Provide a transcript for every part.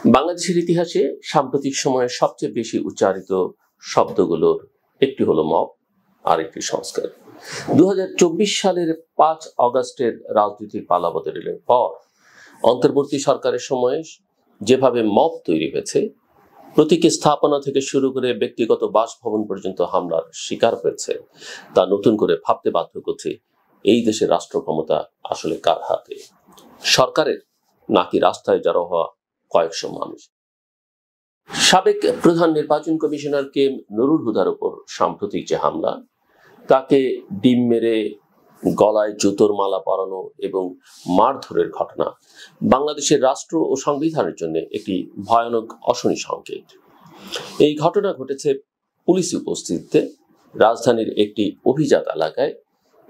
বাংলাদেশের ইতিহাসে সাম্প্রতিক সময়ে সবচেয়ে বেশি উচ্চারিত শব্দগুলোর একটি হলো মব, আর একটি সংস্কার। 2024 সালের 5 অগস্টের রাজনৈতিক পালাবদলের পর অন্তর্বর্তী সরকারের সময়ে যেভাবে মব তৈরি হয়েছে, প্রতীকী স্থাপনা থেকে শুরু করে ব্যক্তিগত বাসভবন পর্যন্ত হামলার শিকার হয়েছে, তা নতুন করে ভাবতে বাধ্য করছে এই দেশের রাষ্ট্র ক্ষমতা আসলে কার হাতে, সরকারের নাকি রাস্তায় জড়ো হওয়া কয়েকশো মানুষ। সাবেক প্রধান নির্বাচন কমিশনার কে নুরুল হুদার উপর সাম্প্রতিক যে হামলা, তাকে ডিম মেরে গলায় জুতোর মালা পরানো এবং মারধরের ঘটনা বাংলাদেশের রাষ্ট্র ও সংবিধানের জন্য একটি ভয়ানক অশনি সংকেত। এই ঘটনা ঘটেছে পুলিশি উপস্থিতিতে রাজধানীর একটি অভিজাত এলাকায়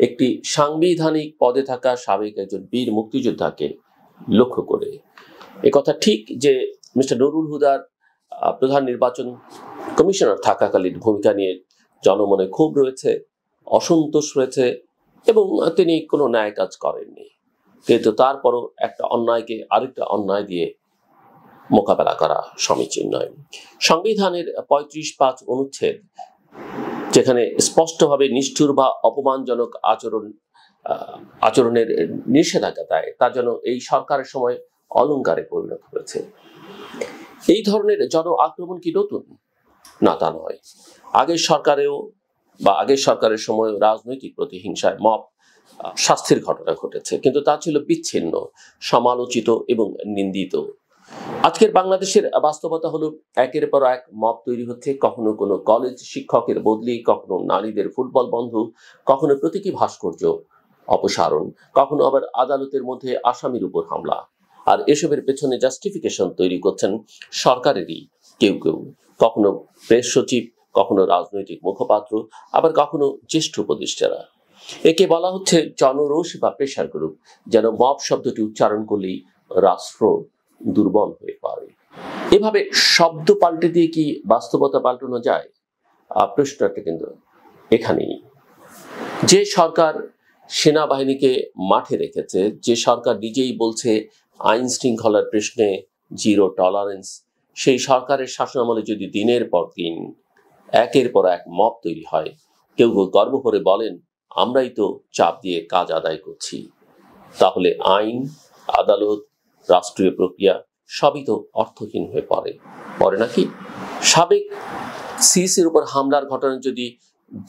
একটি সাংবিধানিক পদে থাকা সাবেক একজন বীর মুক্তিযোদ্ধাকে লক্ষ্য করে। একথা ঠিক যে মিস্টার নুরুল হুদার প্রধান নির্বাচন কমিশনার থাকাকালীন ভূমিকা নিয়ে জনমনে ক্ষোভ রয়েছে, অসন্তোষ রয়েছে এবং তিনি কোনো ন্যায় কাজ করেননি। কিন্তু তারপরও একটা অন্যায়কে আরেকটা অন্যায় দিয়ে মোকাবেলা করা সমীচীন নয়। সংবিধানের 35(5) অনুচ্ছেদ, যেখানে স্পষ্টভাবে নিষ্ঠুর বা অপমানজনক আচরণের নিষেধাজ্ঞা দেয়, তা যেন এই সরকারের সময় অলংকারে পরিণত হয়েছে। এই ধরনের জন আক্রমণ কি নতুন? না, তা নয়। আগের সরকারের সময় রাজনৈতিক প্রতিহিংসায় মব শাস্তির ঘটনা ঘটেছে, কিন্তু তা ছিল বিচ্ছিন্ন, সমালোচিত এবং নিন্দিত। আজকের বাংলাদেশের বাস্তবতা হলো একের পর এক মব তৈরি হচ্ছে। কখনো কোনো কলেজ শিক্ষকের বদলি, কখনো নারীদের ফুটবল বন্ধ, কখনো প্রতীকী ভাস্কর্য অপসারণ, কখনো আবার আদালতের মধ্যে আসামির উপর হামলা। আর এসবের পেছনে জাস্টিফিকেশন তৈরি করছেন সরকারেরই কেউ কেউ, কখনো প্রেস সচিব, কখনো রাজনৈতিক মুখপাত্র, আবার কখনো জ্যেষ্ঠ উপদেষ্টারা। একে বলা হচ্ছে জনরোষ বা প্রেশার গ্রুপ, যেন মব শব্দটি উচ্চারণ করলেই রাষ্ট্র দুর্বল হয়ে পড়ে। এভাবে শব্দ পাল্টে দিয়ে কি বাস্তবতা পাল্টানো যায়? প্রশ্নটা কিন্তু এখানেই। যে সরকার সেনাবাহিনীকে মাঠে রেখেছে, যে সরকার নিজেই বলছে আইন শৃঙ্খলার প্রশ্নে জিরো টলারেন্স, সেই সরকারের শাসনামলে যদি দিনের পর দিন একের পর এক মব তৈরি হয়, কেউ গর্ব করে বলেন আমরাই তো চাপ দিয়ে কাজ আদায় করছি, তাহলে আইন, আদালত, রাষ্ট্রীয় প্রক্রিয়া সবই তো অর্থহীন হয়ে পড়ে নাকি? সাবেক সিসির উপর হামলার ঘটনা যদি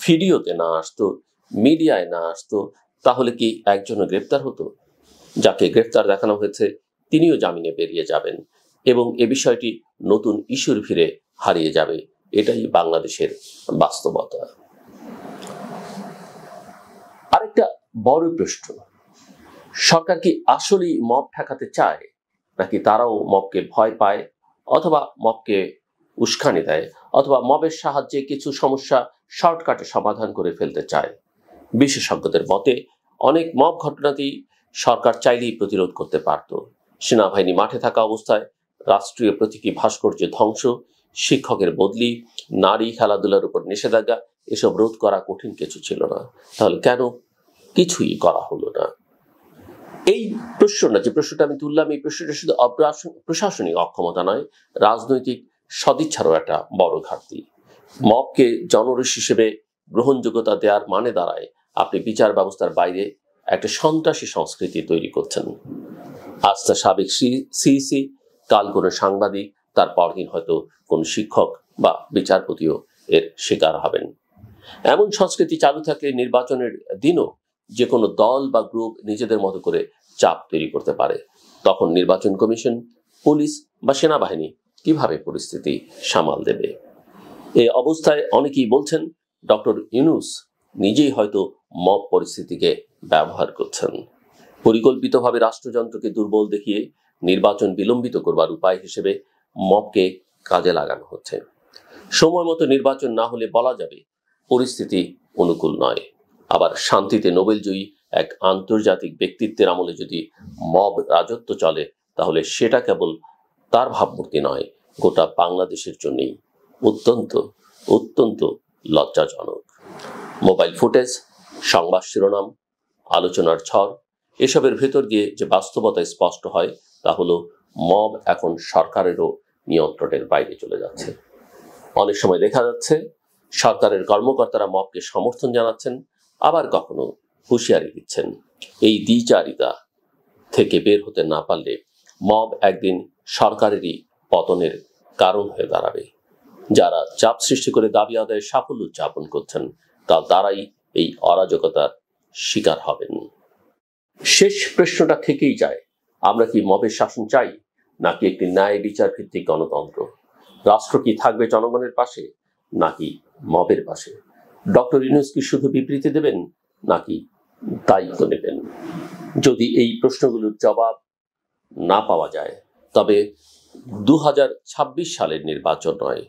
ভিডিওতে না আসতো, মিডিয়ায় না আসতো, তাহলে কি একজনও গ্রেপ্তার হতো? যাকে গ্রেপ্তার দেখানো হয়েছে তিনিও জামিনে বেরিয়ে যাবেন এবং এ বিষয়টি নতুন ইস্যুর ভিড়ে হারিয়ে যাবে। এটাই বাংলাদেশের বাস্তবতা। আরেকটা বড় প্রশ্ন, সরকার কি আসলেই মব ঠেকাতে চায়, নাকি তারাও মবকে ভয় পায়, অথবা মবকে উস্কানি দেয়, অথবা মবের সাহায্যে কিছু সমস্যা শর্টকাটে সমাধান করে ফেলতে চায়? বিশেষজ্ঞদের মতে অনেক মব ঘটনাতেই সরকার চাইলেই প্রতিরোধ করতে পারত। সেনাবাহিনী মাঠে থাকা অবস্থায় রাষ্ট্রীয় প্রতীকী ভাস্কর্য ধ্বংস, শিক্ষকের বদলি, নারী খেলাধুলার উপর নিষেধাজ্ঞা, এসব রোধ করা কঠিন কিছু ছিল না। তাহলে কেন কিছুই করা হলো না? এই প্রশ্নটা আমি তুললাম, এই প্রশ্নটা শুধু প্রশাসনিক অক্ষমতা নয়, রাজনৈতিক সদিচ্ছারও একটা বড় ঘাটতি। মবকে জনরোষ হিসেবে গ্রহণযোগ্যতা দেওয়ার মানে দাঁড়ায় আপনি বিচার ব্যবস্থার বাইরে একটা সন্ত্রাসী সংস্কৃতি তৈরি করছেন। আজ তা সাবেক সিইসি, কাল কোনো সাংবাদিক, তার পরদিন হয়তো কোনো শিক্ষক বা বিচারপতিও এর শিকার হবেন। এমন সংস্কৃতি চালু থাকলে নির্বাচনের দিনও যে কোনো দল বা গ্রুপ নিজেদের মতো করে চাপ তৈরি করতে পারে। তখন নির্বাচন কমিশন, পুলিশ বা সেনাবাহিনী কিভাবে পরিস্থিতি সামাল দেবে? এই অবস্থায় অনেকেই বলছেন ডক্টর ইউনূস নিজেই হয়তো মব পরিস্থিতিকে ব্যবহার করছেন। পরিকল্পিতভাবে রাষ্ট্রযন্ত্রকে দুর্বল দেখিয়ে নির্বাচন বিলম্বিত করবার উপায় হিসেবে মবকে কাজে লাগানো হচ্ছে। সময় মতো নির্বাচন না হলে বলা যাবে পরিস্থিতি অনুকূল নয়। আবার শান্তিতে নোবেলজয়ী এক আন্তর্জাতিক ব্যক্তিত্বের আমলে যদি মব রাজত্ব চলে, তাহলে সেটা কেবল তার ভাবমূর্তি নয়, গোটা বাংলাদেশের জন্যই অত্যন্ত অত্যন্ত লজ্জাজনক। মোবাইল ফুটেজ, সংবাদ শিরোনাম, আলোচনার ঝড়, এসবের ভেতর দিয়ে যে বাস্তবতা স্পষ্ট হয় তা হলো মব এখন সরকারেরও নিয়ন্ত্রণের বাইরে চলে যাচ্ছে। অনেক সময় দেখা যাচ্ছে সরকারের কর্মকর্তারা মবকে সমর্থন জানাচ্ছেন, আবার কখনো হুঁশিয়ারি দিচ্ছেন। এই দ্বিচারিতা থেকে বের হতে না পারলে মব একদিন সরকারেরই পতনের কারণ হয়ে দাঁড়াবে। যারা চাপ সৃষ্টি করে দাবি আদায়ের সাফল্য উদযাপন করছেন, কাল তারাই এই অরাজকতার শিকার হবেন। শেষ প্রশ্নটা থেকেই যায়, আমরা কি মবের শাসন চাই, নাকি একটি ন্যায় বিচার ভিত্তিক গণতন্ত্র? রাষ্ট্র কি থাকবে জনগণের পাশে, নাকি মবের পাশে? ডক্টর ইউনূস কি শুধু বিবৃতি দেবেন, নাকি দায়িত্ব নেবেন? যদি এই প্রশ্নগুলোর জবাব না পাওয়া যায়, তবে 2026 সালের নির্বাচন নয়,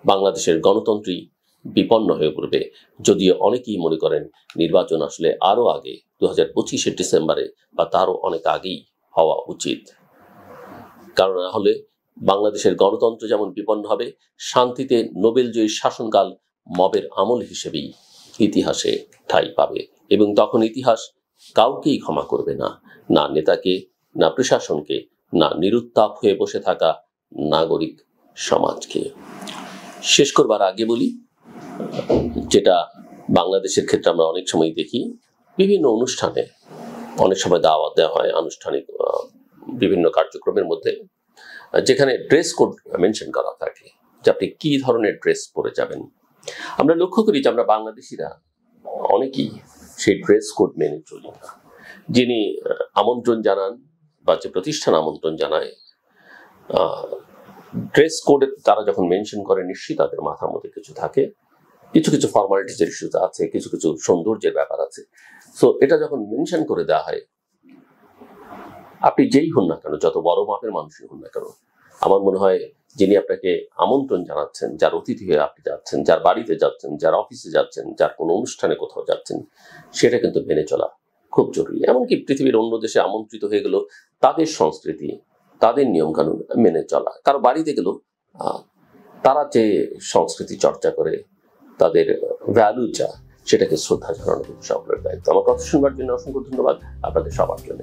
বাংলাদেশের গণতন্ত্রই বিপন্ন হয়ে পড়বে। যদিও অনেকেই মনে করেন নির্বাচন আসলে আরো আগে 2025 ডিসেম্বরে বা তারও অনেক আগেই হওয়া উচিত। কারণ না হলে বাংলাদেশের গণতন্ত্র যেমন বিপন্ন হবে, শান্তিতে নোবেলজয়ী শাসনকাল মবের আমল হিসেবেই ইতিহাসে ঠাঁই পাবে। এবং তখন ইতিহাস কাউকেই ক্ষমা করবে না, না নেতাকে, না প্রশাসনকে, না নিরুত্তাপ হয়ে বসে থাকা নাগরিক সমাজকে। শেষ করবার আগে বলি, যেটা বাংলাদেশের ক্ষেত্রে আমরা অনেক সময় দেখি, বিভিন্ন অনুষ্ঠানে অনেক সময় দাওয়াত দেওয়া হয় আনুষ্ঠানিক বিভিন্ন কার্যক্রমের মধ্যে, যেখানে ড্রেস কোড মেনশন করা থাকে যে আপনি কি ধরনের ড্রেস পরে যাবেন। আমরা লক্ষ্য করি যে আমরা বাংলাদেশিরা অনেকেই সেই ড্রেস কোড মেনে চলি না। যিনি আমন্ত্রণ জানান বা যে প্রতিষ্ঠান আমন্ত্রণ জানায়, ড্রেস কোডে তারা যখন মেনশন করে, নিশ্চয়ই তাদের মাথার মধ্যে কিছু থাকে, কিছু কিছু ফর্মালিটিজের ইস্যু আছে, কিছু কিছু সৌন্দর্যের ব্যাপার আছে। সো এটা যখন মেনশন করে দেওয়া হয়, আপনি যেই হন না কেন, যত বড় মাপের মানুষই হন না কেন, আমার মনে হয় যিনি আপনাকে আমন্ত্রণ জানাচ্ছেন, যার অতিথি হয়ে আপনি যাচ্ছেন, যার বাড়িতে যাচ্ছেন, যার অফিসে যাচ্ছেন, যার কোনো অনুষ্ঠানে কোথাও যাচ্ছেন, সেটা কিন্তু মেনে চলা খুব জরুরি। এমনকি পৃথিবীর অন্য দেশে আমন্ত্রিত হয়ে গেল, তাদের সংস্কৃতি, তাদের নিয়মকানুন মেনে চলা। কারো বাড়িতে গেল, তারা যে সংস্কৃতি চর্চা করে, তাদের ভ্যালু যা, সেটাকে শ্রদ্ধা জানানো সকলের দায়িত্ব। আমার কথা শুনবার জন্য অসংখ্য ধন্যবাদ আপনাদের সবার জন্য।